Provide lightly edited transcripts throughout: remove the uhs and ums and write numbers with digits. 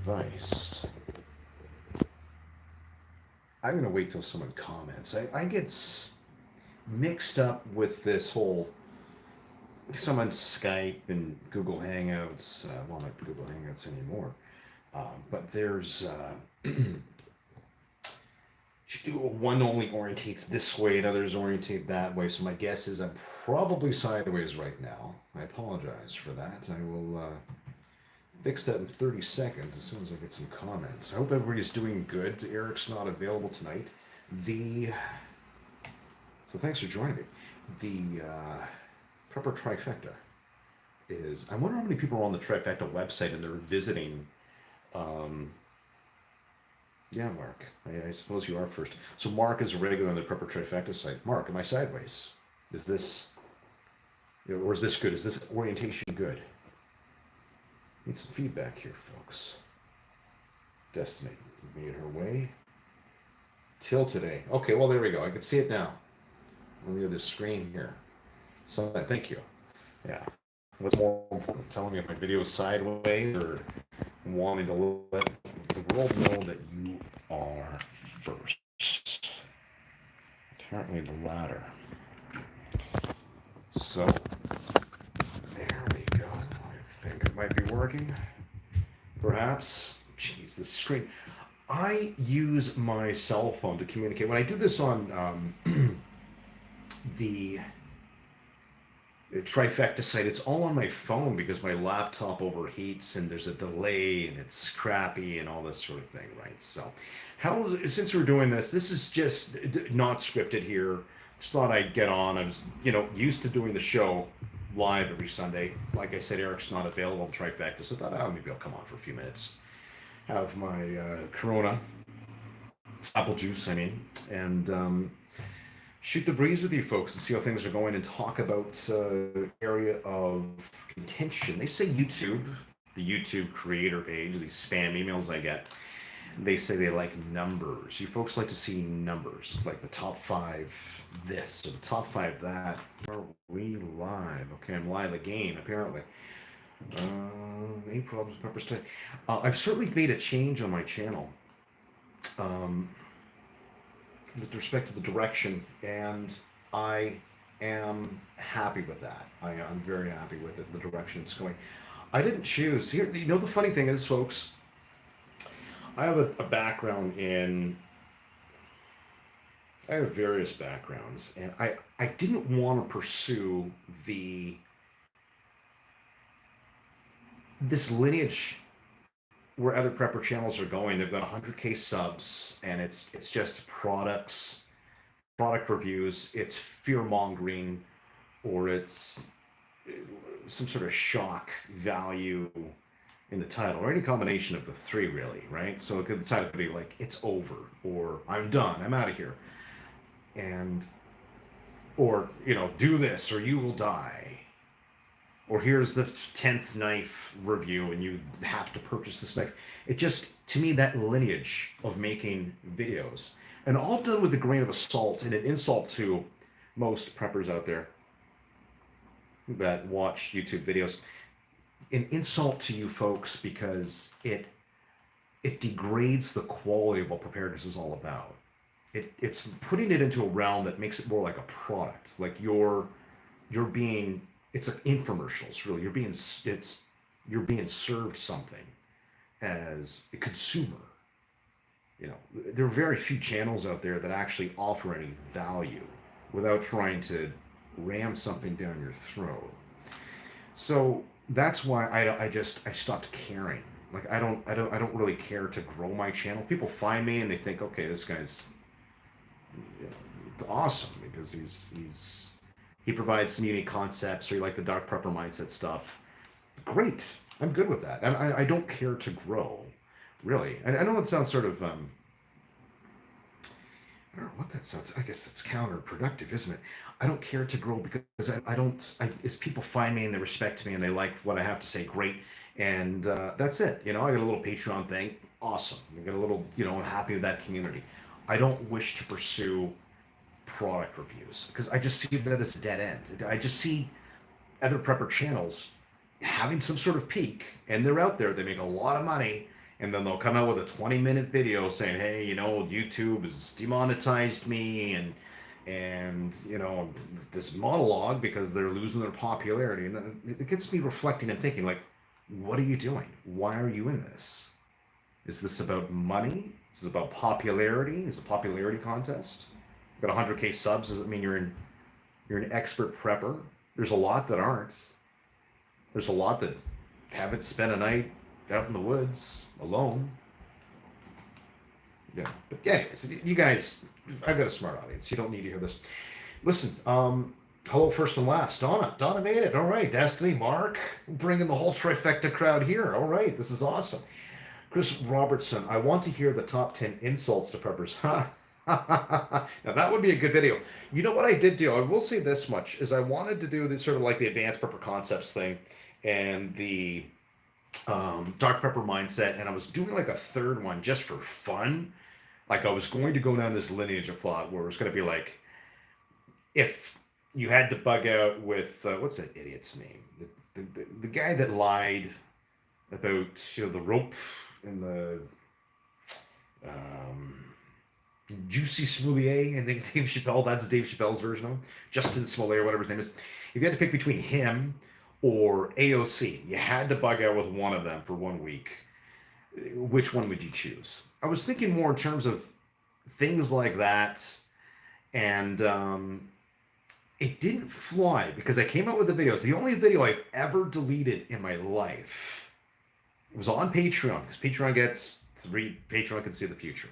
device. I'm going to wait till someone comments. I get mixed up with this whole, because I'm on Skype and Google Hangouts. Well, not Google Hangouts anymore. But there's one only orientates this way and others orientate that way. So my guess is I'm probably sideways right now. I apologize for that. I will fix that in 30 seconds as soon as I get some comments. I hope everybody's doing good. Eric's not available tonight. The So thanks for joining me. The Prepper Trifecta is, I wonder how many people are on the Trifecta website and they're visiting. Um, yeah, Mark. I suppose you are first. So Mark is a regular on the Prepper Trifecta site. Mark, am I sideways? Is this, or is this good? Is this orientation good? Need some feedback here, folks. Destiny made her way till today. Okay, well, there we go. I can see it now on the other screen here. So thank you. Yeah. What's more important, telling me if my video is sideways or wanting to let the world know that you are first? Apparently the latter. So, there we go. I think it might be working. Perhaps. Jeez, the screen. I use my cell phone to communicate. When I do this on the Trifecta site, it's all on my phone because my laptop overheats and there's a delay and it's crappy and all this sort of thing, right? So, since we're doing this is just not scripted here. Just thought I'd get on. I was, used to doing the show live every Sunday. Like I said, Eric's not available on Trifecta, so I thought, maybe I'll come on for a few minutes, have my Corona, apple juice, and shoot the breeze with you folks and see how things are going and talk about area of contention. They say YouTube, the YouTube creator page, these spam emails I get, they say they like numbers. You folks like to see numbers, like the top 5 this or the top 5 that. Are we live? Okay, I'm live again, apparently. Any problems with Pepper's today? I've certainly made a change on my channel. With respect to the direction, and I am happy with that. I'm very happy with it, the direction it's going. I didn't choose. Here, the funny thing is, folks, I have a background in, I have various backgrounds, and I didn't want to pursue this lineage where other prepper channels are going. They've got 100K subs, and it's just product reviews. It's fear mongering, or it's some sort of shock value in the title, or any combination of the three, really, right? So the title could be like, "It's over," or "I'm done, I'm out of here," and or "Do this or you will die." Or here's the 10th knife review and you have to purchase this knife. It just, to me, that lineage of making videos, and all done with a grain of salt and an insult to most preppers out there that watch YouTube videos, an insult to you folks, because it degrades the quality of what preparedness is all about. It's putting it into a realm that makes it more like a product, like you're being, it's like infomercials, really. You're being served something as a consumer. There are very few channels out there that actually offer any value without trying to ram something down your throat. So that's why I stopped caring. Like I don't really care to grow my channel. People find me and they think, okay, this guy's awesome because he provides some unique concepts, or you like the dark prepper mindset stuff. Great, I'm good with that. I don't care to grow, really. I know that sounds sort of I don't know what that sounds. I guess that's counterproductive, isn't it? I don't care to grow because I don't. If people find me and they respect me and they like what I have to say, great, and that's it. I got a little Patreon thing, awesome. I got a little, I'm happy with that community. I don't wish to pursue product reviews because I just see that as a dead end. I just see other prepper channels having some sort of peak, and they're out there. They make a lot of money, and then they'll come out with a 20-minute video saying, hey, YouTube has demonetized me, and this monologue because they're losing their popularity. And it gets me reflecting and thinking, like, what are you doing? Why are you in this? Is this about money? Is this about popularity? Is it a popularity contest? Got 100K subs, does it mean you're an expert prepper? There's a lot that aren't. There's a lot that haven't spent a night out in the woods alone. Yeah. But anyways, you guys, I've got a smart audience. You don't need to hear this. Listen, hello first and last. Donna made it. All right. Destiny, Mark, bringing the whole trifecta crowd here. All right. This is awesome. Chris Robertson, I want to hear the top 10 insults to preppers. Now that would be a good video. You know what I did do? I will say this much, is I wanted to do this sort of like the advanced prepper concepts thing and the dark prepper mindset, and I was doing like a third one just for fun. Like, I was going to go down this lineage of thought where it was going to be like, if you had to bug out with what's that idiot's name, the guy that lied about the rope and the Juicy Smoulier, I think Dave Chappelle, that's Dave Chappelle's version of him. Justin Smollett, or whatever his name is. If you had to pick between him or AOC, you had to bug out with one of them for 1 week, which one would you choose? I was thinking more in terms of things like that, and it didn't fly because I came out with the videos. The only video I've ever deleted in my life was on Patreon, because Patreon can see the future.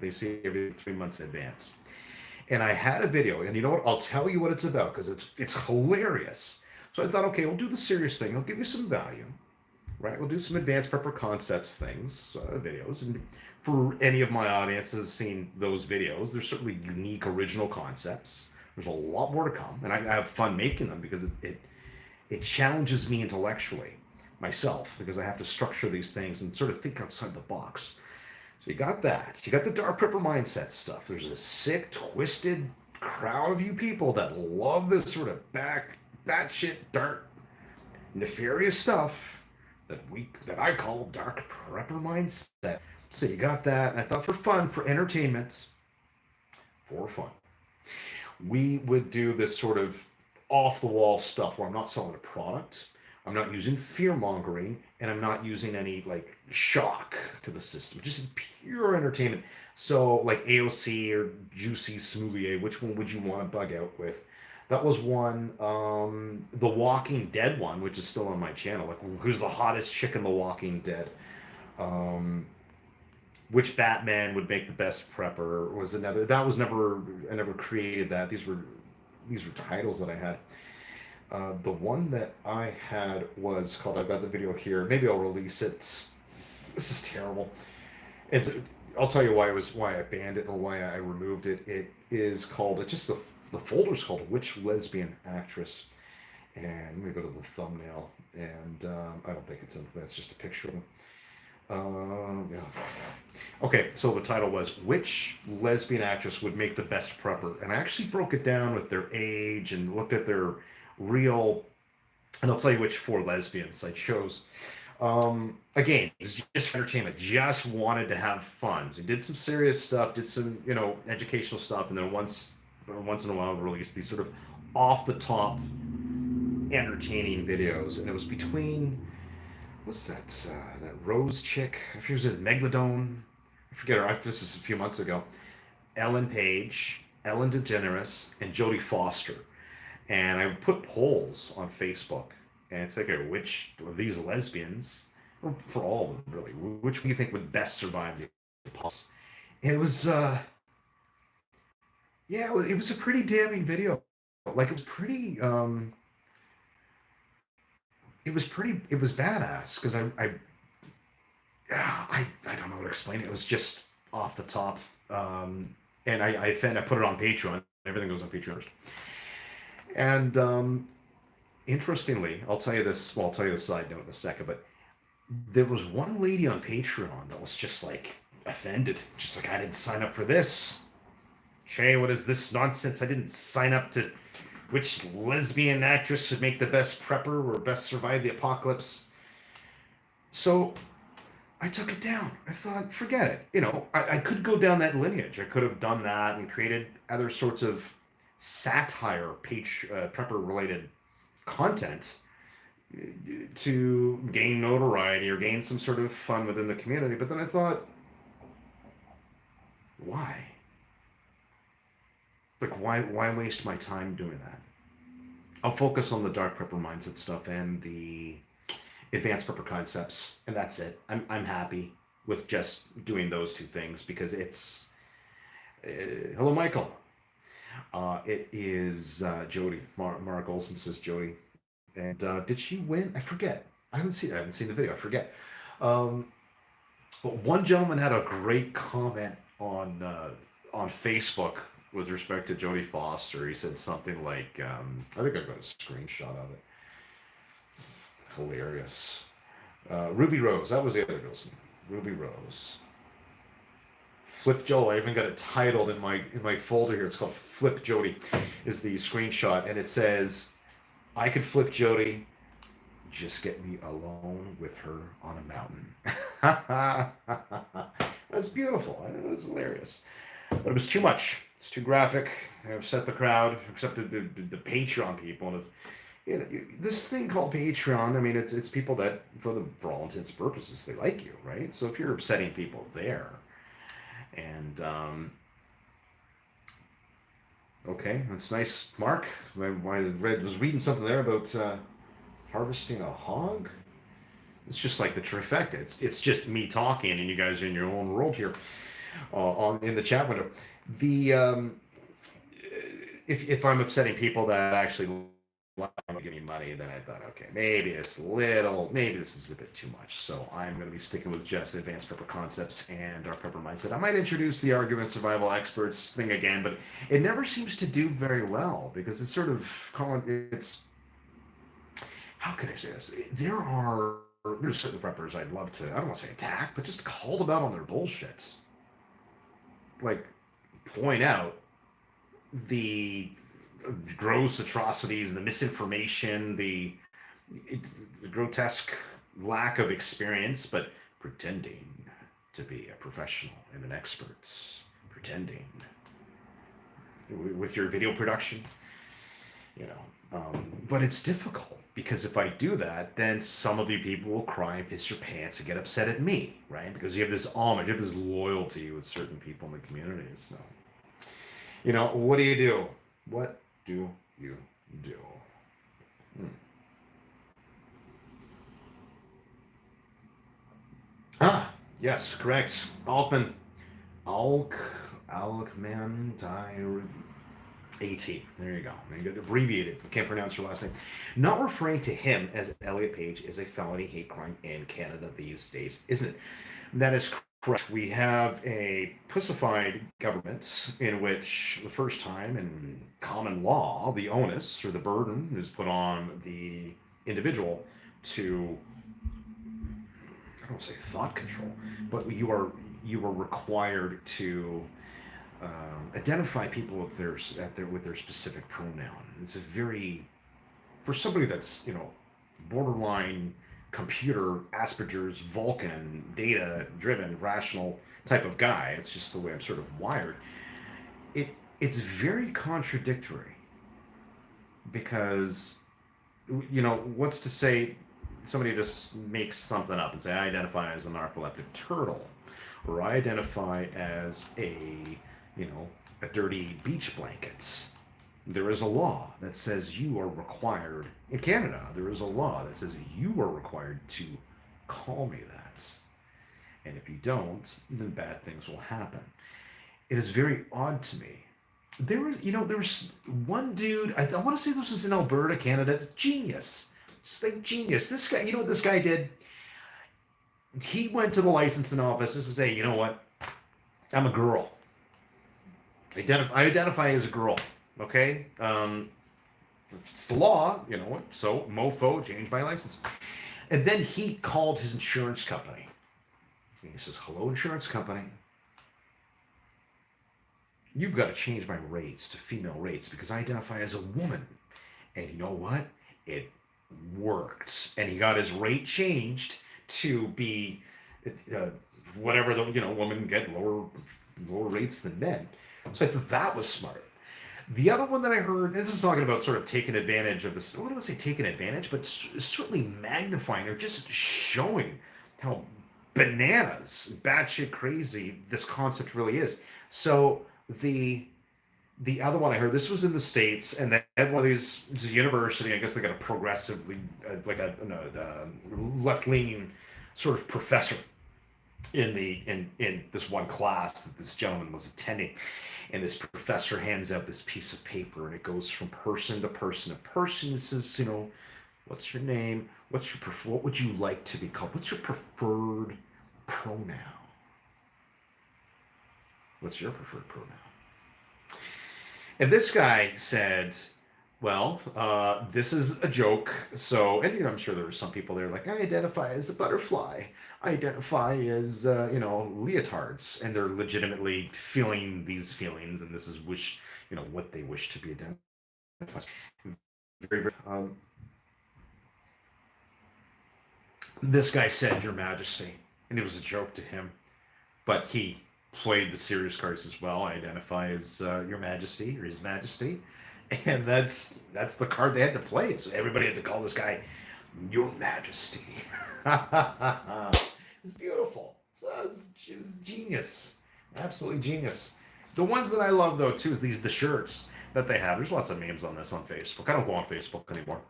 They see every 3 months in advance. And I had a video, and you know what? I'll tell you what it's about, because it's hilarious. So I thought, okay, we'll do the serious thing. I'll give you some value, right? We'll do some advanced prepper concepts things, videos. And for any of my audience that has seen those videos, they're certainly unique, original concepts. There's a lot more to come, and I have fun making them because it challenges me intellectually myself, because I have to structure these things and sort of think outside the box. So you got that. You got the dark prepper mindset stuff. There's a sick, twisted crowd of you people that love this sort of batshit dark, nefarious stuff that I call dark prepper mindset. So you got that. And I thought, for fun, for entertainment, for fun, we would do this sort of off-the-wall stuff where I'm not selling a product, I'm not using fear-mongering, and I'm not using any like shock to the system. Just pure entertainment. So like AOC or Juicy Smoulier, which one would you want to bug out with? That was one. The Walking Dead one, which is still on my channel. Like, who's the hottest chick in The Walking Dead? Which Batman would make the best prepper was another. That was never. I never created that. These were titles that I had. The one that I had was called, I've got the video here. Maybe I'll release it. This is terrible. And I'll tell you why I banned it or why I removed it. It is called, just the folder's called Which Lesbian Actress. And let me go to the thumbnail. And I don't think it's anything. It's just a picture of them. Yeah. Okay, so the title was Which Lesbian Actress Would Make the Best Prepper? And I actually broke it down with their age and looked at their real, and I'll tell you which 4 lesbians I chose. Again, it's just for entertainment. Just wanted to have fun. So did some serious stuff, did some educational stuff, and then once in a while released these sort of off the top entertaining videos. And it was between, what's that that Rose chick? I forget, was it Megalodon? I forget her. This is a few months ago. Ellen Page, Ellen DeGeneres, and Jodie Foster. And I put polls on Facebook, and it's like, okay, which of these lesbians, or for all of them really, which do you think would best survive the pulse? And it was, it was a pretty damning video. Like, it was pretty, it was badass, because I don't know how to explain it. It was just off the top, and I put it on Patreon. Everything goes on Patreon first. And interestingly, I'll tell you this. Well, I'll tell you the side note in a second. But there was one lady on Patreon that was just like offended, just like, I didn't sign up for this. Shay, what is this nonsense? I didn't sign up to. Which lesbian actress would make the best prepper or best survive the apocalypse? So I took it down. I thought, forget it. I could go down that lineage. I could have done that and created other sorts of satire, page prepper related content to gain notoriety or gain some sort of fun within the community. But then I thought, why? Like, why waste my time doing that? I'll focus on the dark prepper mindset stuff and the advanced prepper concepts, and that's it. I'm happy with just doing those two things because it's. Hello, Michael. It is Jody. Mark Olson says Jody, and did she win? I forget. I haven't seen the video. I forget. Um, but one gentleman had a great comment on Facebook with respect to Jodie Foster. He said something like, I think I've got a screenshot of it. Hilarious. Ruby Rose, that was the other girl's name. Ruby Rose. Flip Joel. I even got it titled in my folder here. It's called Flip Jodie. Is the screenshot, and it says, "I could flip Jodie. Just get me alone with her on a mountain." That's beautiful. It was hilarious, but it was too much. It's too graphic. It upset the crowd, except the Patreon people. And this thing called Patreon, I mean, it's people that, for all intents and purposes, they like you, right? So if you're upsetting people there, and okay, that's nice, Mark. I was reading something there about harvesting a hog. It's just like the trifecta. It's just me talking, and you guys are in your own world here, in the chat window. The if I'm upsetting people that actually give me money, then I thought, okay, maybe this is a bit too much. So I'm going to be sticking with just advanced prepper concepts and our prepper mindset. I might introduce the argument survival experts thing again, but it never seems to do very well because it's sort of how can I say this? There's certain preppers I'd love to, I don't want to say attack, but just call them out on their bullshit. Like, point out the gross atrocities, the misinformation, the grotesque lack of experience, but pretending to be a professional and an expert, pretending with your video production, but it's difficult because if I do that, then some of you people will cry and piss your pants and get upset at me, right? Because you have this homage, you have this loyalty with certain people in the community. So, what do you do? What do you do? Yes, correct. Alkman AT. There you go. You got abbreviated. I can't pronounce your last name. Not referring to him as Elliot Page is a felony hate crime in Canada these days, isn't it? That is correct. We have a pussified government in which, the first time in common law, the onus or the burden is put on the individual to, I don't say thought control, but you are required to identify people with their specific pronoun. It's a very, for somebody that's borderline computer Asperger's Vulcan data driven rational type of guy. It's just the way I'm sort of wired. It's very contradictory because what's to say somebody just makes something up and say I identify as a narcoleptic turtle, or I identify as a dirty beach blanket. There is a law that says you are required, in Canada, there is a law that says you are required to call me that. And if you don't, then bad things will happen. It is very odd to me. There was one dude, I want to say this was in Alberta, Canada, genius. Just like genius. This guy, you know what this guy did? He went to the licensing office and said, hey, you know what? I'm a girl. I identify as a girl. Okay? It's the law, you know what? So, mofo, change my license. And then he called his insurance company. And he says, hello, insurance company. You've got to change my rates to female rates because I identify as a woman. And you know what? It worked. And he got his rate changed to be whatever the women get lower rates than men. So I thought that was smart. The other one that I heard, this is talking about sort of taking advantage of this. I don't want to say taking advantage, but certainly magnifying or just showing how bananas, batshit crazy this concept really is. So the other one I heard, this was in the States, and they had one of these, it's a university, I guess they got a progressively, like a left-leaning sort of professor in this one class that this gentleman was attending. And this professor hands out this piece of paper, and it goes from person to person to person. It says, what's your name? What would you like to be called? What's your preferred pronoun? What's your preferred pronoun? And this guy said, well, this is a joke. So, and I'm sure there were some people there like, I identify as a butterfly. I identify as, leotards. And they're legitimately feeling these feelings. And this is what they wish to be identified. Very, very, this guy said, Your Majesty. And it was a joke to him. But he played the serious cards as well. I identify as Your Majesty or His Majesty. And that's the card they had to play. So everybody had to call this guy Your Majesty. It's beautiful. It was genius. Absolutely genius. The ones that I love, though, too, is the shirts that they have. There's lots of memes on this on Facebook. I don't go on Facebook anymore.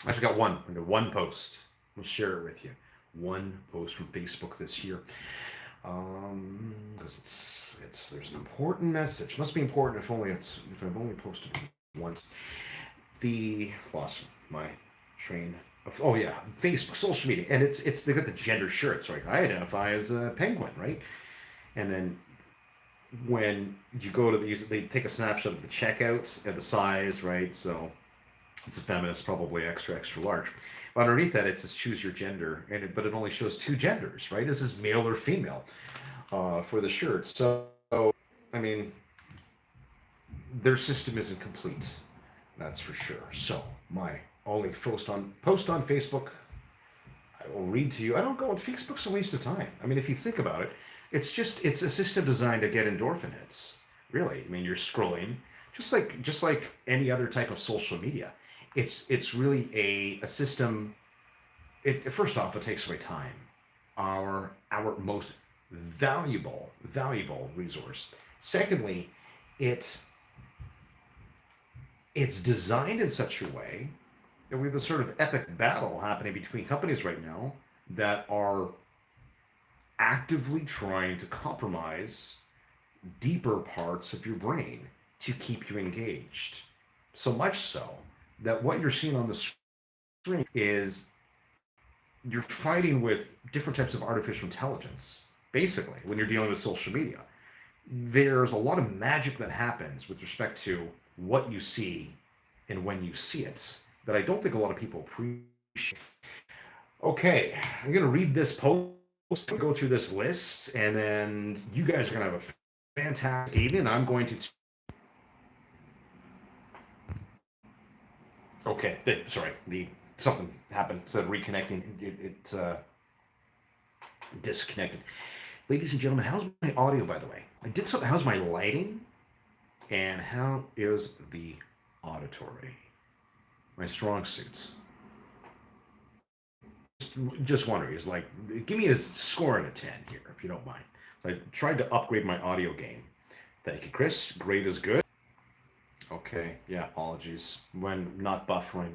I actually got one post. I'll share it with you. One post from Facebook this year. Because there's an important message. Must be important if I've only posted once. Lost my train of, oh yeah, Facebook, social media, and they've got the gender shirts, right? I identify as a penguin, right? And then when you go to they take a snapshot of the checkouts and the size, right? So it's a feminist, probably extra large. But underneath that, it says choose your gender, but it only shows two genders, right? This is male or female for the shirt. So, I mean, their system isn't complete, that's for sure. So, my only post on Facebook, I will read to you. I don't go on Facebook's a waste of time. I mean, if you think about it, it's a system designed to get endorphin hits. Really, I mean, you're scrolling just like any other type of social media. It's really a system. First off, it takes away time, our most valuable resource. Secondly, it's designed in such a way that we have this sort of epic battle happening between companies right now that are actively trying to compromise deeper parts of your brain to keep you engaged. So much so that what you're seeing on the screen is you're fighting with different types of artificial intelligence. Basically, when you're dealing with social media, there's a lot of magic that happens with respect to what you see and when you see it that I don't think a lot of people appreciate. Okay, I'm going to read this post, go through this list, and then you guys are going to have a fantastic evening. I'm going to okay, sorry, something happened. So reconnecting, it disconnected. Ladies and gentlemen, how's my audio, by the way? How's my lighting? And how is the auditory? My strong suits. Just wondering, is like, give me a score out of 10 here, if you don't mind. I tried to upgrade my audio game. Thank you, Chris. Great is good. Okay, yeah, apologies. When not buffering.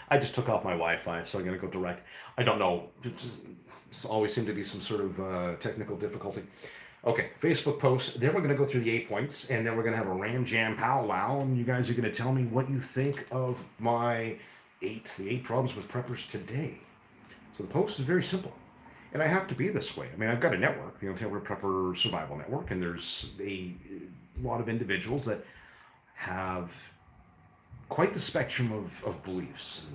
I just took off my Wi-Fi, so I'm going to go direct. I don't know. It's always seemed to be some sort of technical difficulty. Okay, Facebook post. Then we're going to go through the 8 points, and then we're going to have a Ram Jam powwow, and you guys are going to tell me what you think of the 8 problems with preppers today. So the post is very simple. And I have to be this way. I mean, I've got a network, the Ontario Prepper Survival Network, and there's a lot of individuals that have quite the spectrum of beliefs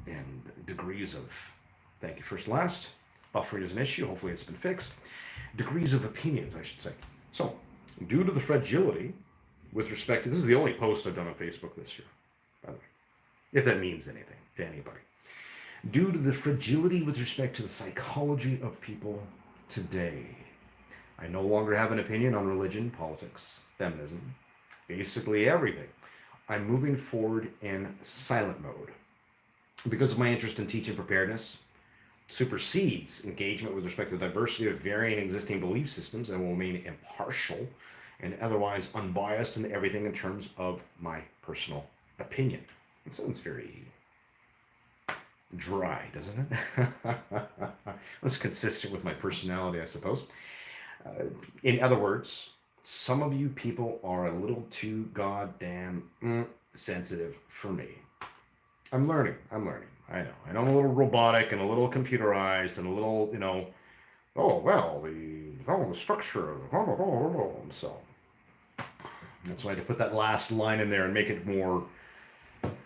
and degrees of, thank you, first last, buffering is an issue, hopefully it's been fixed, degrees of opinions, I should say. So, due to the fragility with respect to, this is the only post I've done on Facebook this year, by the way, if that means anything to anybody. Due to the fragility with respect to the psychology of people today, I no longer have an opinion on religion, politics, feminism, basically everything. I'm moving forward in silent mode because of my interest in teaching preparedness supersedes engagement with respect to the diversity of varying existing belief systems and will remain impartial and otherwise unbiased in everything in terms of my personal opinion. It sounds very dry, doesn't it? It's consistent with my personality, I suppose. In other words, some of you people are a little too goddamn sensitive for me. I'm learning. I know. I'm a little robotic and a little computerized and a little, oh, well, the structure. So that's why I had to put that last line in there and make it more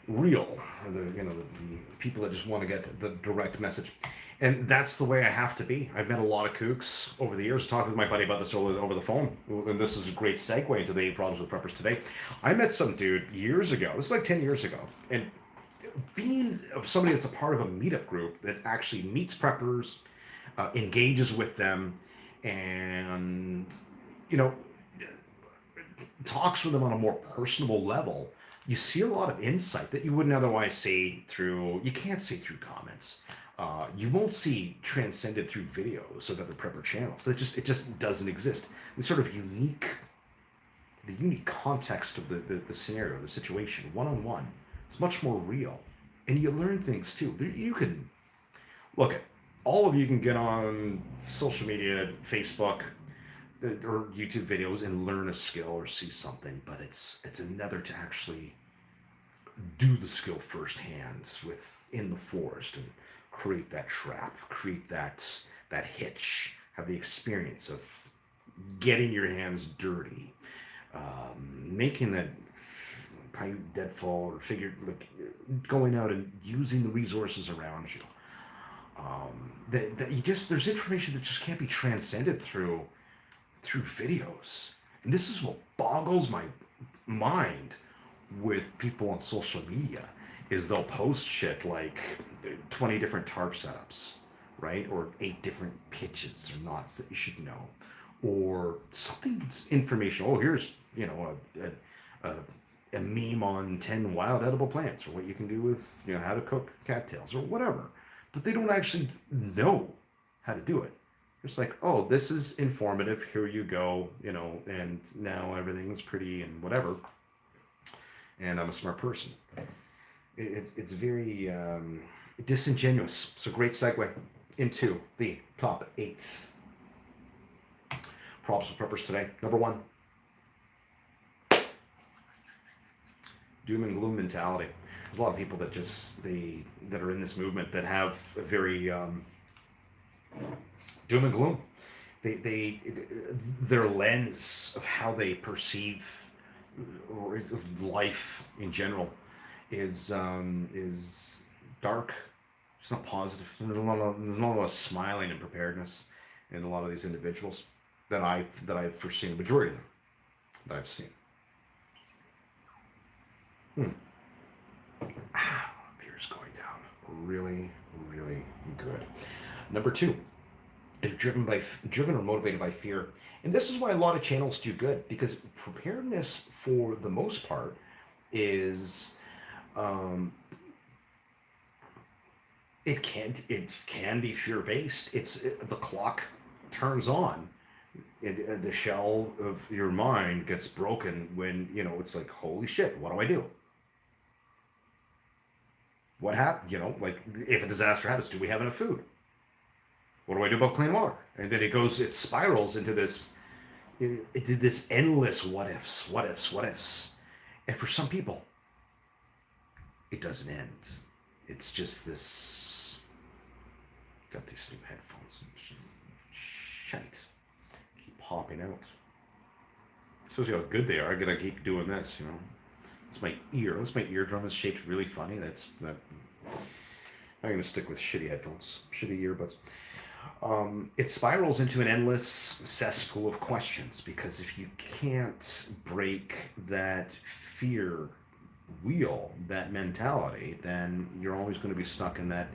real. The people that just want to get the direct message. And that's the way I have to be. I've met a lot of kooks over the years. Talking with my buddy about this over the phone, and this is a great segue into the 8 Problems with Preppers today. I met some dude years ago. This is like 10 years ago, and being somebody that's a part of a meetup group that actually meets preppers, engages with them, and talks with them on a more personable level, you see a lot of insight that you wouldn't otherwise see through. You can't see through comments. You won't see transcended through videos of other prepper channels. It just doesn't exist. The sort of unique context of the scenario, the situation, one-on-one. It's much more real, and you learn things too. You can look at all of you can get on social media, Facebook, or YouTube videos and learn a skill or see something, but it's another to actually do the skill firsthand in the forest and create that trap, create that hitch, have the experience of getting your hands dirty, making that deadfall or figure, like going out and using the resources around you. There's information that just can't be transcended through videos, and this is what boggles my mind with people on social media is they'll post shit like 20 different tarp setups, right? Or 8 different pitches or knots that you should know, or something that's informational. Oh, here's a meme on 10 wild edible plants, or what you can do with how to cook cattails or whatever, but they don't actually know how to do it. It's like, oh, this is informative, here you go, and now everything's pretty and whatever, and I'm a smart person. It's very disingenuous. So great segue into the top 8 problems with preppers today. Number 1, doom and gloom mentality. There's a lot of people that that are in this movement that have a very doom and gloom. Their lens of how they perceive life in general is dark. It's not positive. There's not a lot of smiling and preparedness in a lot of these individuals that I've foreseen, the majority of them that I've seen. Beer's going down really, really good. Number 2 is driven or motivated by fear. And this is why a lot of channels do good, because preparedness, for the most part, is it can be fear-based. The clock turns on. The shell of your mind gets broken when it's like, holy shit, what do I do? What happened? Like, if a disaster happens, do we have enough food? What do I do about clean water? And then it spirals into this endless what ifs. And for some people, it doesn't end. It's just this. Got these new headphones. Shite. Keep popping out. Shows you how good they are. I gotta keep doing this, It's my ear. Unless my eardrum is shaped really funny. I'm gonna stick with shitty headphones, shitty earbuds. It spirals into an endless cesspool of questions, because if you can't break that fear wheel, that mentality, then you're always going to be stuck in that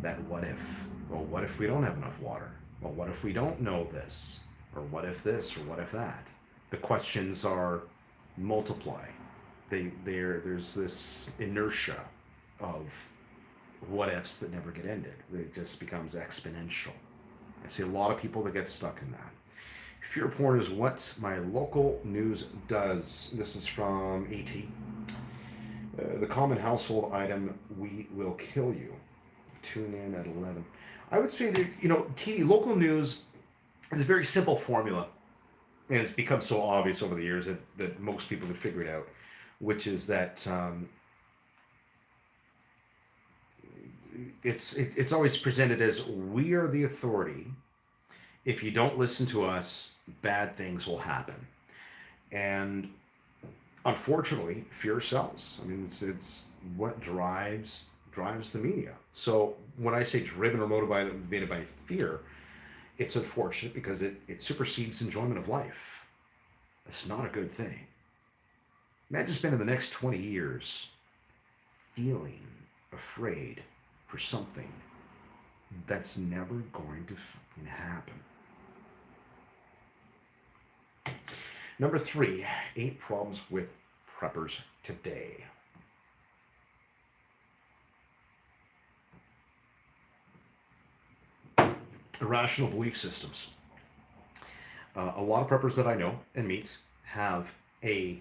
That what if? Well, what if we don't have enough water? Well, what if we don't know this? Or what if this? Or what if that? The questions are multiply. There's this inertia of what ifs that never get ended. It just becomes exponential. I see a lot of people that get stuck in that. Fear porn is what my local news does. This is from AT. The common household item, we will kill you. Tune in at 11. I would say that, TV, local news is a very simple formula. And it's become so obvious over the years that most people have figured out, which is that it's always presented as we are the authority. If you don't listen to us, bad things will happen. And unfortunately, fear sells. I mean, it's what drives the media. So when I say driven or motivated by fear, it's unfortunate because it supersedes enjoyment of life. It's not a good thing. Imagine spending the next 20 years feeling afraid for something that's never going to fucking happen. Number 3, 8 problems with preppers today. Irrational belief systems. A lot of preppers that I know and meet have a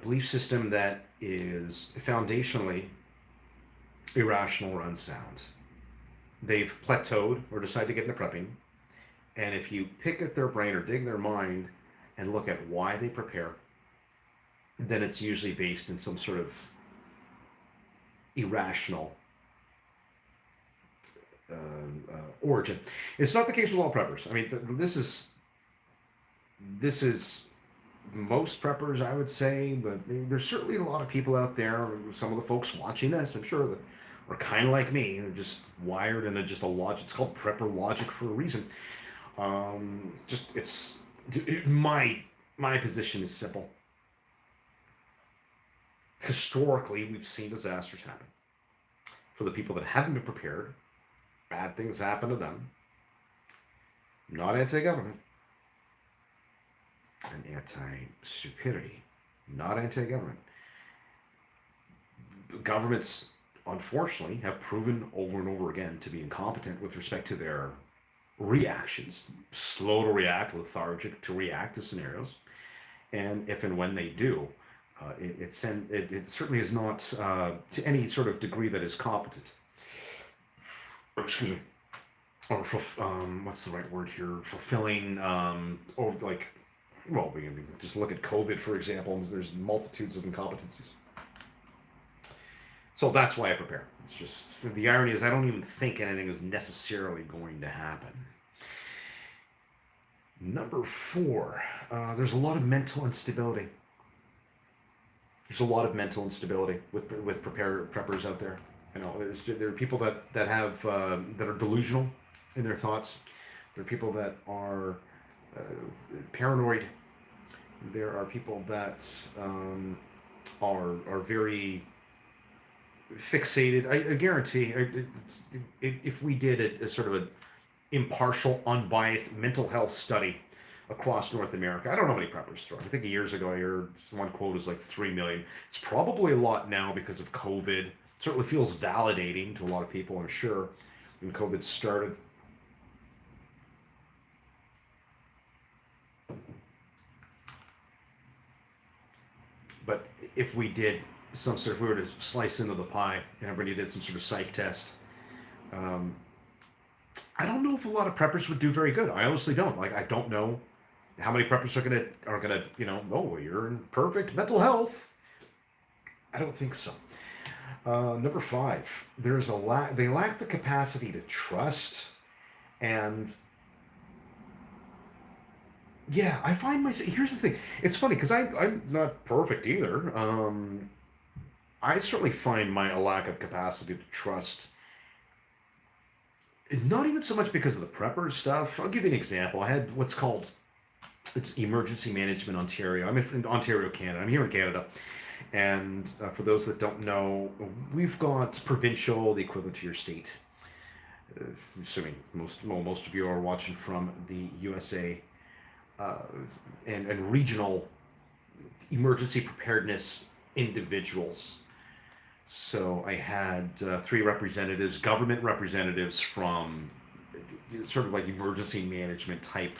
belief system that is foundationally irrational or unsound. They've plateaued or decided to get into prepping, and if you pick at their brain or dig their mind and look at why they prepare, then it's usually based in some sort of irrational origin. It's not the case with all preppers. I mean, this is most preppers, I would say, but there's certainly a lot of people out there, some of the folks watching this, I'm sure, that are kind of like me. They're just wired in just a logic. It's called prepper logic for a reason. My position is simple. Historically, we've seen disasters happen. For the people that haven't been prepared, bad things happen to them. I'm not anti-government. I'm anti-stupidity, not anti-government. Governments, unfortunately, have proven over and over again to be incompetent with respect to their reactions, slow to react, lethargic to react to scenarios. And if and when they do, it certainly is not to any sort of degree that is competent. Excuse me. Or what's the right word here? Fulfilling, or like, well, we can just look at COVID, for example. There's multitudes of incompetencies. So that's why I prepare. It's just, the irony is I don't even think anything is necessarily going to happen. Number 4, there's a lot of mental instability. There's a lot of mental instability with preppers out there. There are people that have that are delusional in their thoughts. There are people that are paranoid. There are people that are very fixated. I guarantee, if we did a sort of an impartial, unbiased mental health study across North America, I don't know how many preppers there are. I think years ago I heard one quote was like 3 million. It's probably a lot now because of COVID. It certainly feels validating to a lot of people, I'm sure, when COVID started. But if we did some sort of, if we were to slice into the pie and everybody did some sort of psych test, I don't know if a lot of preppers would do very good. I honestly don't. Like, I don't know how many preppers are gonna, oh, you're in perfect mental health. I don't think so. Number 5, there's they lack the capacity to trust. And yeah, I find myself, here's the thing. It's funny because I'm not perfect either. I certainly find a lack of capacity to trust, not even so much because of the prepper stuff. I'll give you an example. I had what's called, it's Emergency Management Ontario. I'm in Ontario, Canada. I'm here in Canada. And for those that don't know, we've got provincial, the equivalent to your state. assuming most of you are watching from the USA, uh, and regional emergency preparedness individuals. So I had three representatives, government representatives from sort of like emergency management type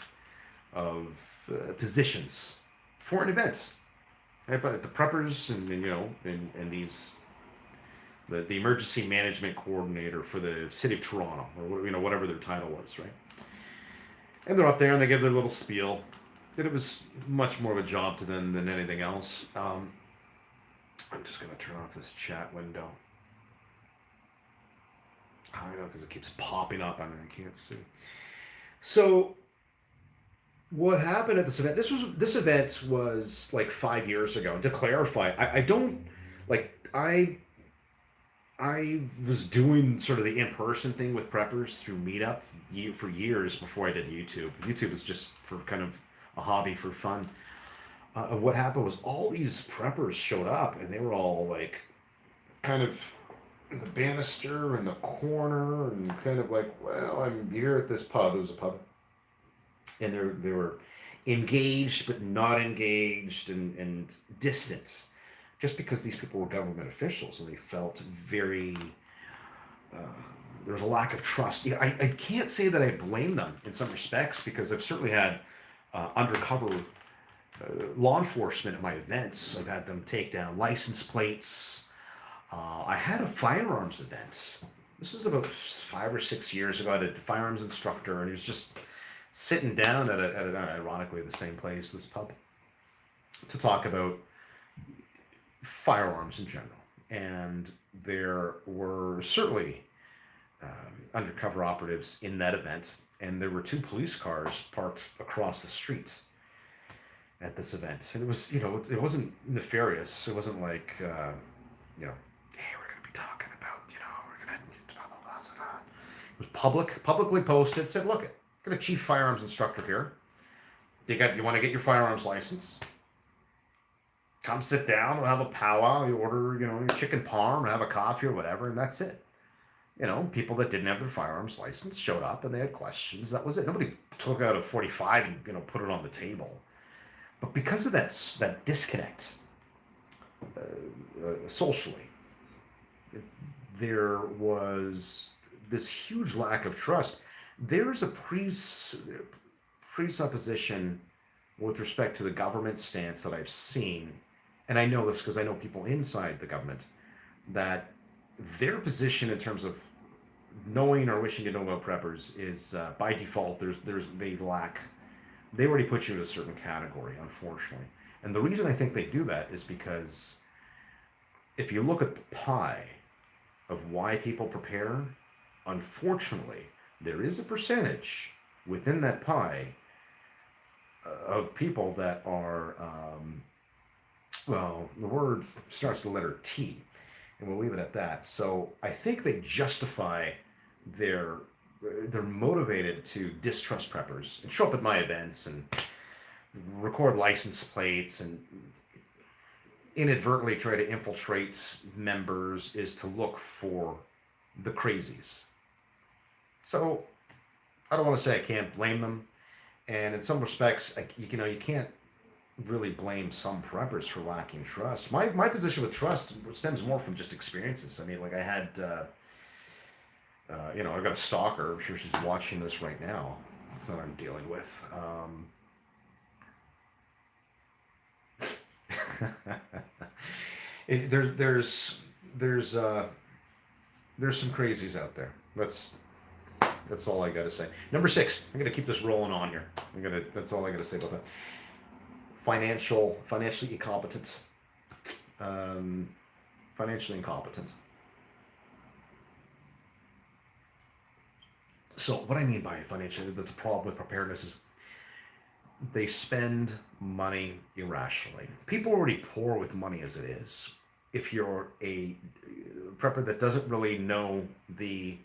of positions for an event. Right? But the preppers and these the emergency management coordinator for the city of Toronto, or whatever their title was, right? And they're up there and they give their little spiel. That it was much more of a job to them than anything else. I'm just gonna turn off this chat window. I know because it keeps popping up. I mean, I can't see. So what happened at this event? This event was like 5 years ago. To clarify, I don't like I was doing sort of the in-person thing with preppers through Meetup for years before I did YouTube. YouTube was just for kind of a hobby for fun. What happened was all these preppers showed up, and they were all like, kind of in the banister in the corner, and kind of like, well, I'm here at this pub. It was a pub, and they were engaged but not engaged, and distant, just because these people were government officials and they felt very. Uh, there was a lack of trust. Yeah, I can't say that I blame them in some respects, because I've certainly had undercover law enforcement at my events. I've had them take down license plates. I had a firearms event. This was about 5 or 6 years ago. I had a firearms instructor, and he was just sitting down at ironically the same place, this pub, to talk about firearms in general. And there were certainly undercover operatives in that event, and there were two police cars parked across the street at this event. And it was, it wasn't nefarious. It wasn't like, hey, we're going to be talking about, we're going to blah, blah, blah, blah, blah. It was publicly posted. Said, look, got a chief firearms instructor here. You want to get your firearms license? Come sit down. We'll have a powwow. You order, your chicken parm, or have a coffee or whatever, and that's it. People that didn't have their firearms license showed up and they had questions. That was it. Nobody took out a 45 and put it on the table. But because of that disconnect socially, there was this huge lack of trust. There is a presupposition with respect to the government stance that I've seen, and I know this because I know people inside the government, that their position in terms of knowing or wishing to know about preppers is by default they already put you in a certain category, unfortunately. And the reason I think they do that is because if you look at the pie of why people prepare, unfortunately, there is a percentage within that pie of people that are, well, the word starts with the letter T, and we'll leave it at that. So I think they justify they're motivated to distrust preppers and show up at my events and record license plates and inadvertently try to infiltrate members, is to look for the crazies. So I don't want to say I can't blame them, and in some respects, you can't really blame some preppers for lacking trust. My position with trust stems more from just experiences. I mean, like I had, I've got a stalker. I'm sure she's watching this right now. That's what I'm dealing with. There's some crazies out there. That's all I got to say. Number 6. I'm going to keep this rolling on here. That's all I got to say about that. Financially incompetent. Financially incompetent. So what I mean by financially, that's a problem with preparedness, is they spend money irrationally. People are already poor with money as it is. If you're a prepper that doesn't really know the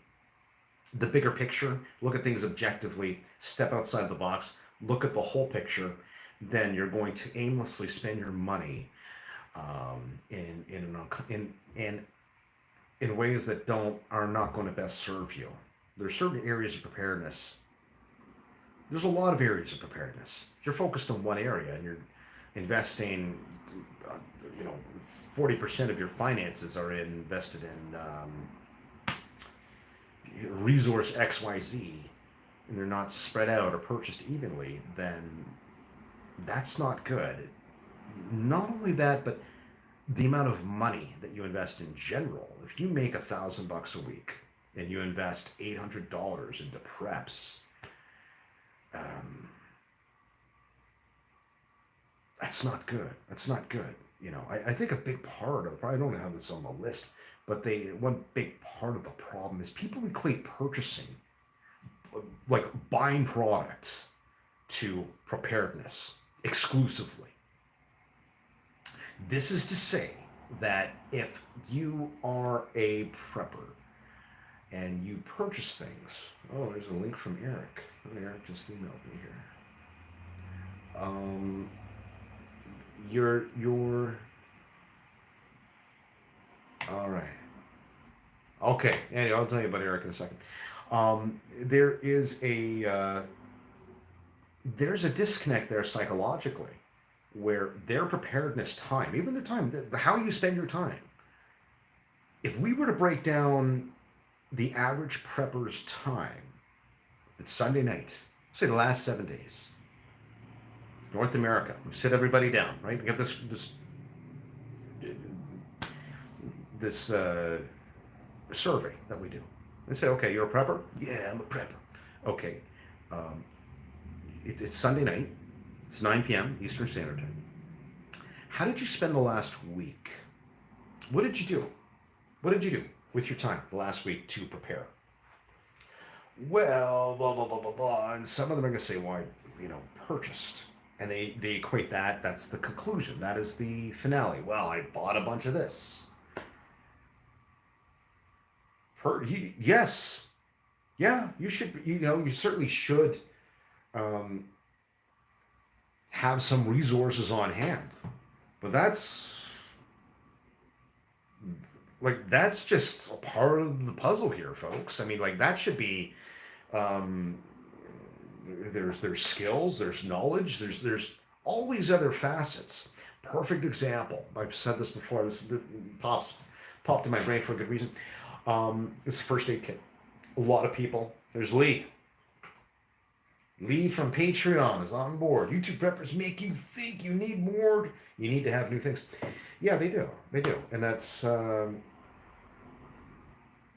bigger picture, look at things objectively, step outside the box, look at the whole picture, then you're going to aimlessly spend your money in ways that are not going to best serve you. There are certain areas of preparedness. There's a lot of areas of preparedness. If you're focused on one area and you're investing, uh, you know, 40% of your finances are invested in resource XYZ, and they're not spread out or purchased evenly, then that's not good. Not only that, but the amount of money that you invest in general. If you make $1,000 a week and you invest $800 into preps, um, that's not good. That's not good. I think a big part of, I don't have this on the list, but one big part of the problem is people equate purchasing, like buying products, to preparedness exclusively. This is to say that if you are a prepper and you purchase things, oh, there's a link from Eric. Oh, Eric just emailed me here. Your all right. Okay. Anyway, I'll tell you about Eric in a second. There is there's a disconnect there psychologically, where their preparedness time, even their time, how you spend your time. If we were to break down the average prepper's time, it's Sunday night, say the last 7 days, North America, we sit everybody down, right? We got this survey that we do. They say, okay, you're a prepper? Yeah, I'm a prepper. Okay, um, it's Sunday night. It's 9 p.m. Eastern Standard Time. How did you spend the last week? What did you do? What did you do with your time the last week to prepare? Well, blah, blah, blah, blah, blah. And some of them are going to say, well, purchased. And they equate that. That's the conclusion. That is the finale. Well, I bought a bunch of this. Yes. Yeah, you should, you certainly should have some resources on hand. But that's just a part of the puzzle here, folks. I mean, that should be, there's skills, there's knowledge, there's all these other facets. Perfect example. I've said this before. This popped in my brain for a good reason. It's a first aid kit. A lot of people. There's Lee. Lee from Patreon is on board. YouTube preppers make you think you need more. You need to have new things. Yeah, they do. They do. And that's,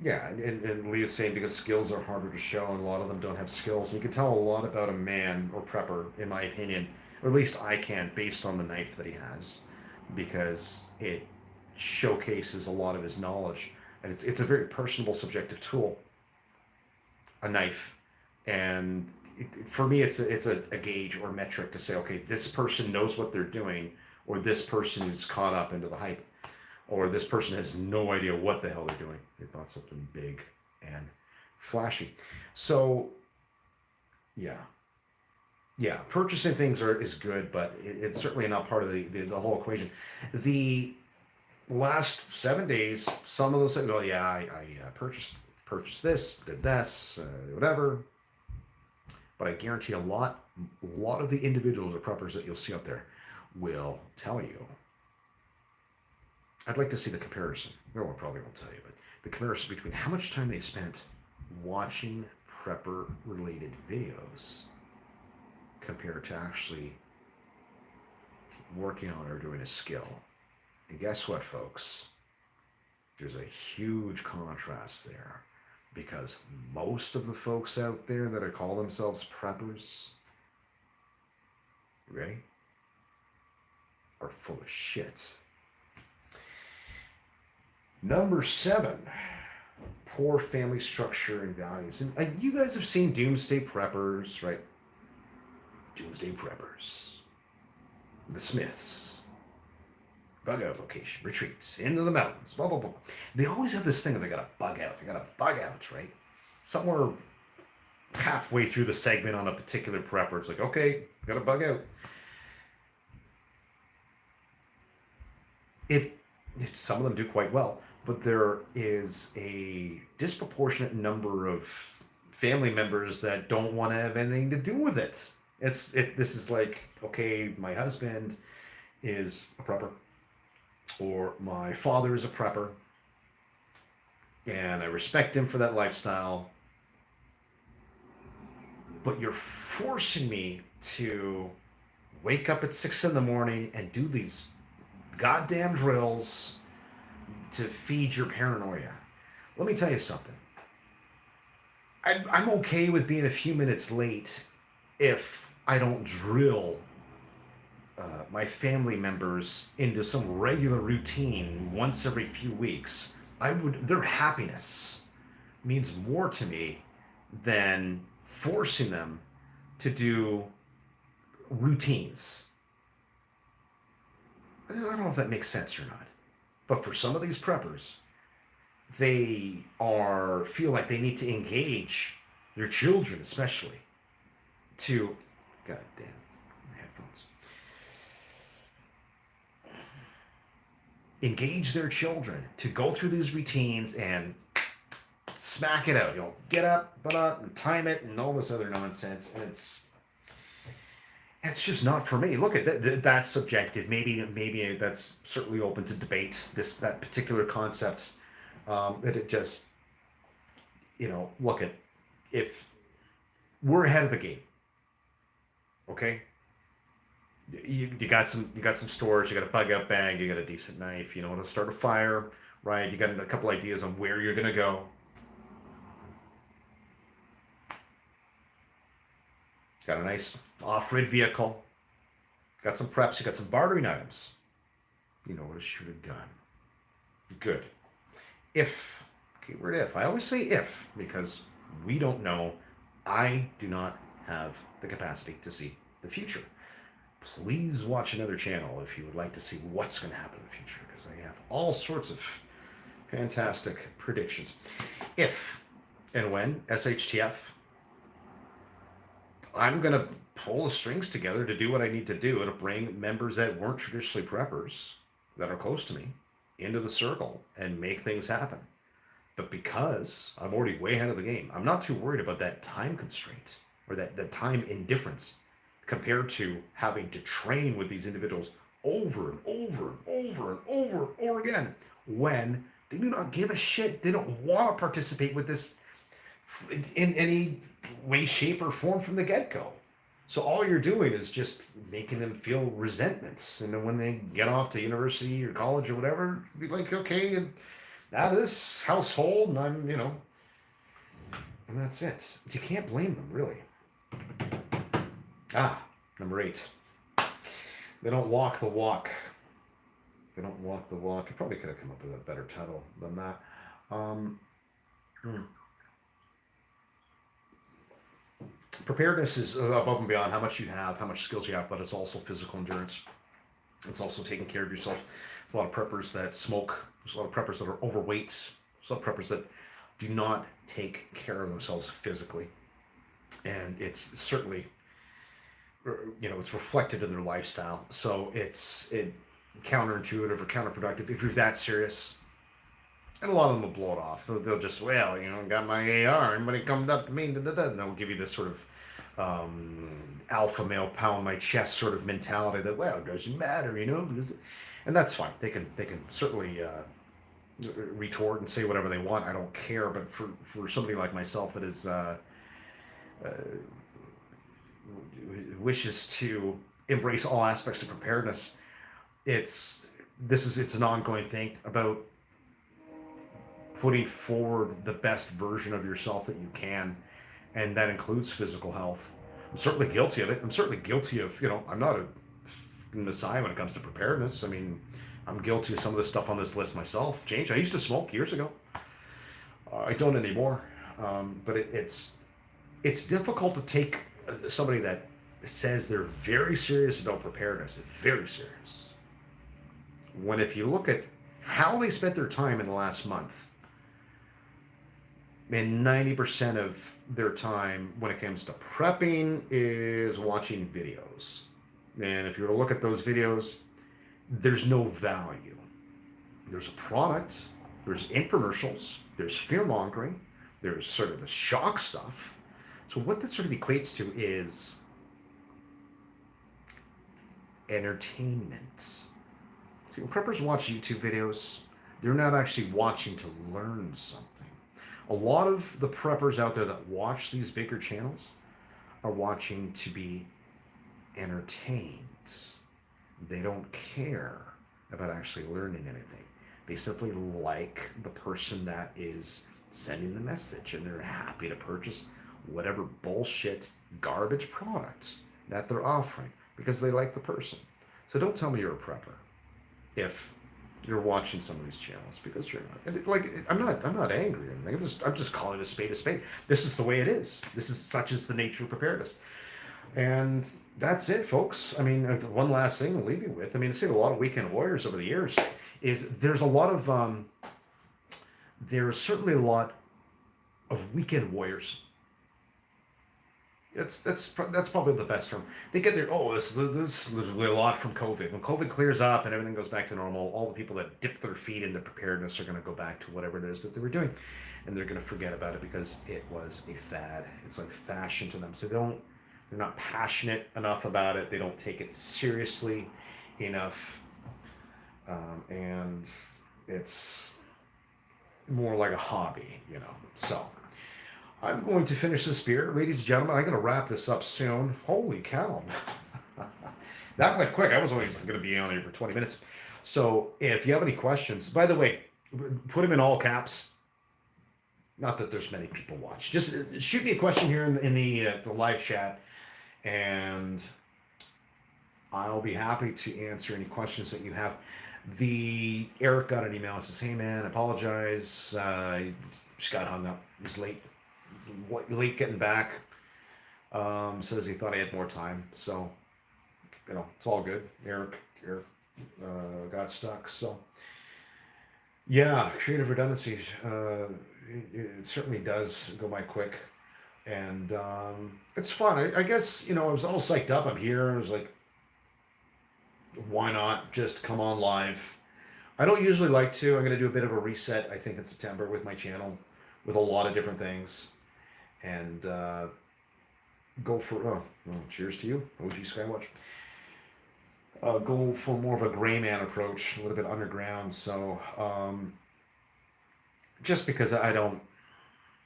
yeah. And Lee is saying because skills are harder to show and a lot of them don't have skills. And you can tell a lot about a man or prepper, in my opinion, or at least I can, based on the knife that he has, because it showcases a lot of his knowledge. And it's a very personable, subjective tool, a knife. And for me, it's a gauge or metric to say, okay, this person knows what they're doing, or this person is caught up into the hype, or this person has no idea what the hell they're doing. They bought something big and flashy. So, yeah, purchasing things is good, but it's certainly not part of the whole equation. The last 7 days, some of those say, well, yeah, I purchased this, did this, whatever. But I guarantee a lot of the individuals or preppers that you'll see out there will tell you. I'd like to see the comparison. No one probably won't tell you, but the comparison between how much time they spent watching prepper-related videos compared to actually working on or doing a skill. And guess what, folks? There's a huge contrast there. Because most of the folks out there that call themselves preppers, ready, are full of shit. Number 7, poor family structure and values. And you guys have seen Doomsday Preppers, right? Doomsday Preppers. The Smiths. Bug out location, retreats, into the mountains, blah, blah, blah. They always have this thing that they got to bug out, right? Somewhere halfway through the segment on a particular prepper, it's like, okay, got to bug out. Some of them do quite well, but there is a disproportionate number of family members that don't want to have anything to do with it. This is like, okay, my husband is a prepper, or my father is a prepper, and I respect him for that lifestyle, but you're forcing me to wake up at 6 in the morning and do these goddamn drills to feed your paranoia. Let me tell you something. I'm okay with being a few minutes late if I don't drill my family members into some regular routine once every few weeks. Their happiness means more to me than forcing them to do routines. I don't know if that makes sense or not. But for some of these preppers, they feel like they need to engage their children, especially, to, god damn, headphones, engage their children to go through these routines and smack it out. Get up, and time it, and all this other nonsense. And it's just not for me. Look at that's subjective. Maybe that's certainly open to debate. That particular concept. It just, look at, if we're ahead of the game, okay. You got some stores. You got a bug out bag. You got a decent knife. You know how to start a fire, right? You got a couple ideas on where you're gonna go. Got a nice off-road vehicle. Got some preps. You got some bartering items. You know how to shoot a gun. Good. If, keyword if. I always say if, because we don't know. I do not have the capacity to see the future. Please watch another channel if you would like to see what's going to happen in the future, because I have all sorts of fantastic predictions. If and when SHTF, I'm going to pull the strings together to do what I need to do to bring members that weren't traditionally preppers, that are close to me, into the circle and make things happen. But because I'm already way ahead of the game, I'm not too worried about that time constraint or that time indifference compared to having to train with these individuals over and over and over and over and over again when they do not give a shit. They don't want to participate with this in any way, shape, or form from the get-go. So all you're doing is just making them feel resentments. And then when they get off to university or college or whatever, be like, okay, and out of this household, and I'm, and that's it. You can't blame them, really. Number 8. They don't walk the walk. They don't walk the walk. You probably could have come up with a better title than that. Preparedness is above and beyond how much you have, how much skills you have, but it's also physical endurance. It's also taking care of yourself. There's a lot of preppers that smoke. There's a lot of preppers that are overweight. There's a lot of preppers that do not take care of themselves physically. And it's certainly, it's reflected in their lifestyle. So it's counterintuitive or counterproductive if you're that serious. And a lot of them will blow it off. They'll just, got my AR. Anybody comes up to me, and they'll give you this sort of alpha male pound my chest sort of mentality that, it doesn't matter, because, and that's fine. They can certainly retort and say whatever they want. I don't care. But for somebody like myself that is wishes to embrace all aspects of preparedness, it's an ongoing thing about putting forward the best version of yourself that you can, and that includes physical health. I'm certainly guilty of it. I'm certainly guilty of, I'm not a messiah when it comes to preparedness. I mean, I'm guilty of some of the stuff on this list myself. I used to smoke years ago. I don't anymore. But it's difficult to take somebody that says they're very serious about preparedness, very serious, when if you look at how they spent their time in the last month, and 90% of their time when it comes to prepping is watching videos. And if you were to look at those videos, there's no value. There's a product, there's infomercials, there's fear mongering, There's sort of the shock stuff. So what that sort of equates to is entertainment. See, when preppers watch YouTube videos, they're not actually watching to learn something. A lot of the preppers out there that watch these bigger channels are watching to be entertained. They don't care about actually learning anything. They simply like the person that is sending the message, and they're happy to purchase whatever bullshit garbage product that they're offering because they like the person. So don't tell me you're a prepper if you're watching some of these channels, because you're not. And I'm not angry or anything. I'm just calling a spade a spade. This is the way it is. This is such as the nature of preparedness. And that's it, folks. I mean, one last thing I'll leave you with. I mean, I've seen a lot of weekend warriors over the years. There's certainly a lot of weekend warriors. That's probably the best term. They get their this is literally a lot from COVID. When COVID clears up and everything goes back to normal, all the people that dip their feet into preparedness are going to go back to whatever it is that they were doing, and they're going to forget about it because it was a fad. It's like fashion to them. So they're not passionate enough about it. They don't take it seriously enough, and it's more like a hobby, So I'm going to finish this beer. Ladies and gentlemen, I'm going to wrap this up soon. Holy cow. That went quick. I was only going to be on here for 20 minutes. So if you have any questions, by the way, put them in all caps. Not that there's many people watch. Just shoot me a question here in the live chat, and I'll be happy to answer any questions that you have. Eric got an email and says, "Hey man, I apologize. Just got hung up. It was late getting back. Says he thought I had more time. So, it's all good. Eric got stuck. So, yeah, creative redundancy. It certainly does go by quick. And it's fun. I guess, I was all psyched up. I'm here. I was like, why not just come on live? I don't usually like to. I'm going to do a bit of a reset, I think, in September with my channel, with a lot of different things. And go for, cheers to you, OG Skywatch. Go for more of a gray man approach, a little bit underground. So, just because I don't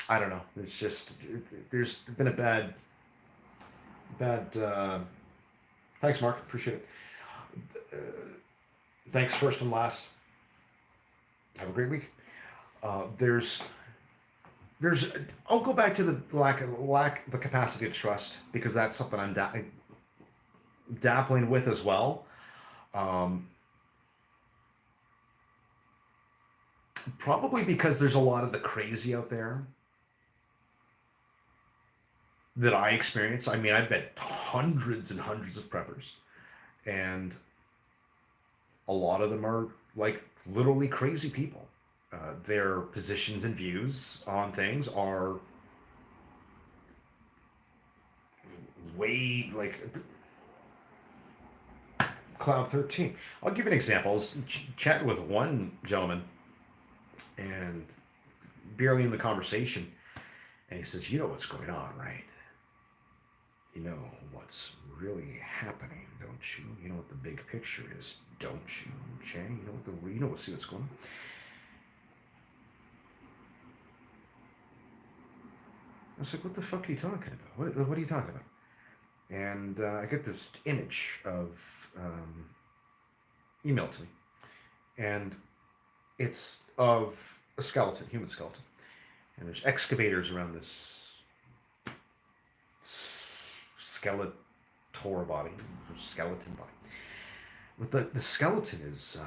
know. It's just, there's been a bad, thanks, Mark. Appreciate it. Thanks first and last. Have a great week. I'll go back to the the capacity to trust, because that's something I'm dappling with as well. Probably because there's a lot of the crazy out there that I experience. I mean, I've met hundreds and hundreds of preppers, and a lot of them are like literally crazy people. Their positions and views on things are way like Cloud 13. I'll give you an example. I was chatting with one gentleman and barely in the conversation, and he says, "You know what's going on, right? You know what's really happening, don't you? You know what the big picture is, don't you, Jay? See what's going on." I was like, "What the fuck are you talking about? What are you talking about?" And I get this image of emailed to me, and it's of a skeleton, human skeleton, and there's excavators around this skeleton body. But the skeleton is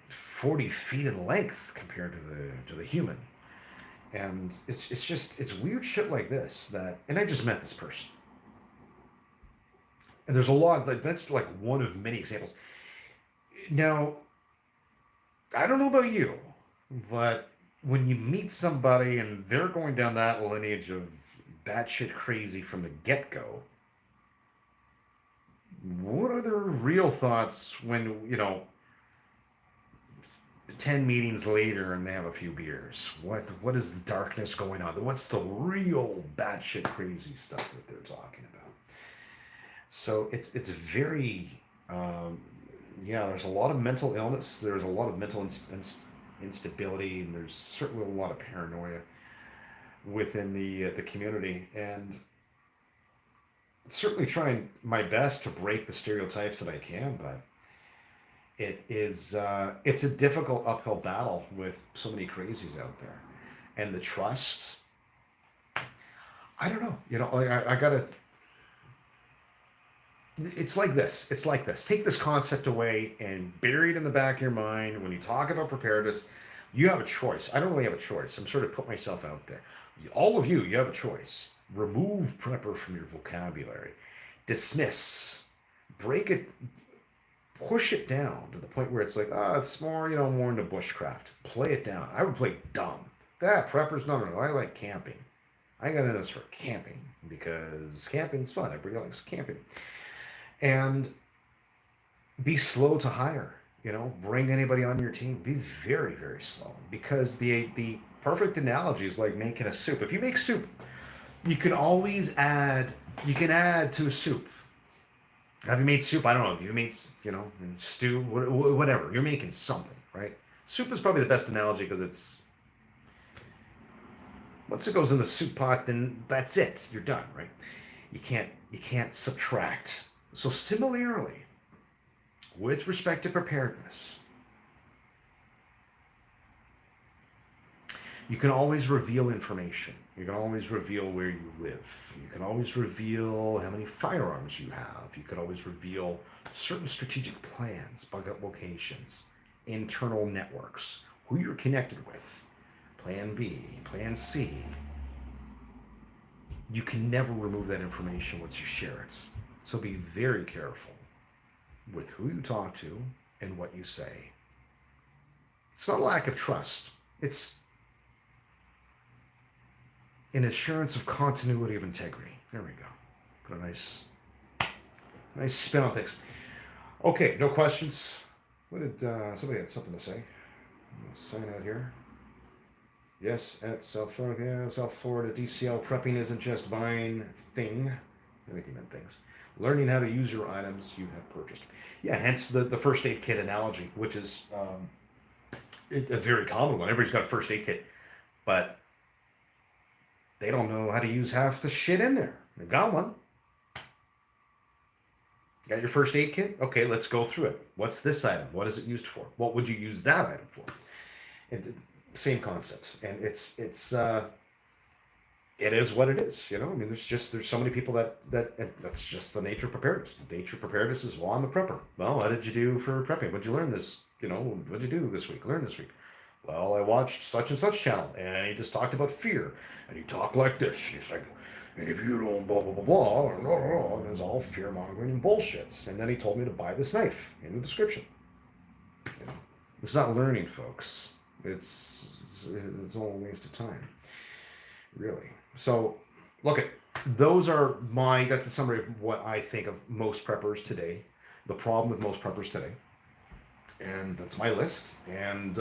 40 feet in length compared to the human. And it's weird shit like this and I just met this person. And there's a lot of that's like one of many examples. Now, I don't know about you, but when you meet somebody and they're going down that lineage of batshit crazy from the get-go, what are their real thoughts when, 10 meetings later and they have a few beers. What is the darkness going on? What's the real batshit crazy stuff that they're talking about? So it's very yeah. There's a lot of mental illness. There's a lot of mental instability, and there's certainly a lot of paranoia within the community. And certainly trying my best to break the stereotypes that I can, but it's a difficult uphill battle with so many crazies out there, and the trust. I don't know. Like I gotta. It's like this. It's like this. Take this concept away and bury it in the back of your mind. When you talk about preparedness, you have a choice. I don't really have a choice. I'm sort of put myself out there. All of you have a choice. Remove prepper from your vocabulary. Dismiss. Break it. Push it down to the point where it's like, it's more, more into bushcraft. Play it down. I would play dumb. Preppers, no. I like camping. I got into this for camping because camping's fun. Everybody likes camping. And be slow to hire. Bring anybody on your team. Be very, very slow, because the perfect analogy is like making a soup. If you make soup, you can always add. You can add to a soup. Have you made soup? I don't know. Have you made, stew, whatever. You're making something, right? Soup is probably the best analogy because it's, once it goes in the soup pot, then that's it. You're done, right? You can't subtract. So similarly, with respect to preparedness, you can always reveal information. You can always reveal where you live. You can always reveal how many firearms you have. You can always reveal certain strategic plans, bug out locations, internal networks, who you're connected with, plan B, plan C. You can never remove that information once you share it. So be very careful with who you talk to and what you say. It's not a lack of trust. It's an assurance of continuity of integrity. There we go. Put a nice spin on things. Okay, no questions. What did somebody had something to say? I'm gonna sign out here. Yes, at South Florida, DCL prepping isn't just buying thing. I think he meant things. Learning how to use your items you have purchased. Yeah, hence the first aid kit analogy, which is a very common one. Everybody's got a first aid kit, but they don't know how to use half the shit in there. They've got one. Got your first aid kit? Okay, let's go through it. What's this item? What is it used for? What would you use that item for? Same concepts. And it is what it is. I mean, there's so many people that's just the nature of preparedness. The nature of preparedness is, well, I'm a prepper. Well, what did you do for prepping? What'd you learn this? What'd you do this week? Learn this week. Well, I watched such and such channel, and he just talked about fear, and he talked like this. He's like, and if you don't blah, blah, blah, blah, and it's all fear-mongering and bullshit. And then he told me to buy this knife in the description. It's not learning, folks. It's all a waste of time, really. So, look at, that's the summary of what I think of most preppers today, the problem with most preppers today. And that's my list. And,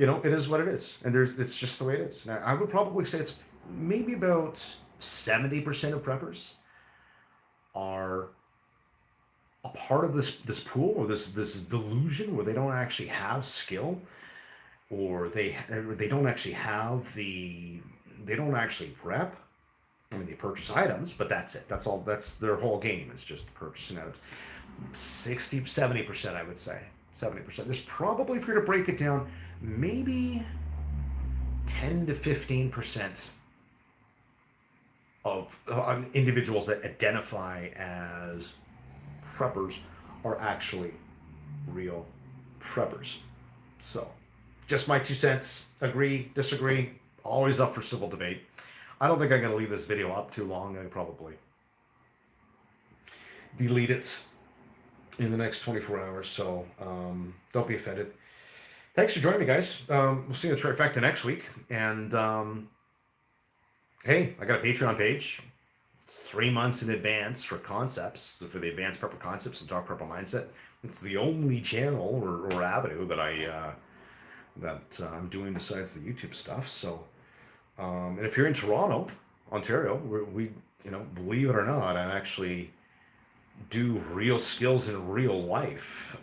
it is what it is. And it's just the way it is. Now, I would probably say it's maybe about 70% of preppers are a part of this pool, or this delusion where they don't actually have skill, or they don't actually they don't actually prep. I mean, they purchase items, but that's it. That's all. That's their whole game, is just purchasing items. 70%, I would say. 70%. There's probably, if you're to break it down, maybe 10 to 15% of individuals that identify as preppers are actually real preppers. So, just my 2 cents. Agree, disagree, always up for civil debate. I don't think I'm going to leave this video up too long. I probably delete it in the next 24 hours, so don't be offended. Thanks for joining me, guys. We'll see you in the Trifecta next week. And hey, I got a Patreon page. It's 3 months in advance for concepts, for the advanced prepper concepts and dark prepper mindset. It's the only channel or avenue that I'm doing besides the YouTube stuff. So, and if you're in Toronto, Ontario, we believe it or not, I actually do real skills in real life.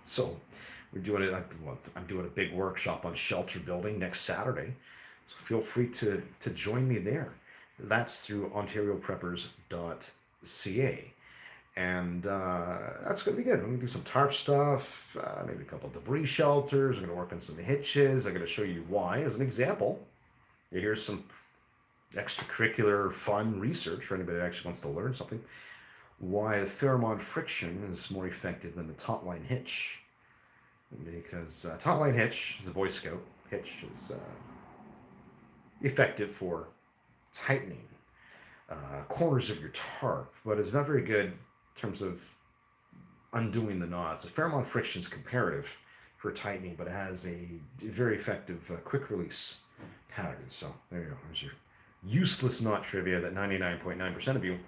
So we're doing it. I'm doing a big workshop on shelter building next Saturday. So feel free to join me there. That's through OntarioPreppers.ca. And that's going to be good. I'm going to do some tarp stuff, maybe a couple debris shelters. I'm going to work on some hitches. I'm going to show you why, as an example. Here's some extracurricular fun research for anybody that actually wants to learn something. Why the Pheromone friction is more effective than the taut line hitch. Because taut line hitch is a Boy Scout hitch, is effective for tightening corners of your tarp, but it's not very good in terms of undoing the knots. A Pheromone friction is comparative for tightening, but it has a very effective quick release pattern. So there you go. There's your useless knot trivia that 99.9% of you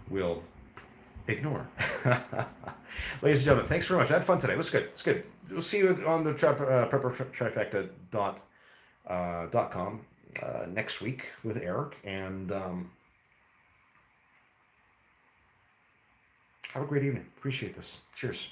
will ignore. Ladies and gentlemen, thanks very much. I had fun today. It was good. It's good. We'll see you on the preppertrifecta.com next week with Eric. And have a great evening. Appreciate this. Cheers.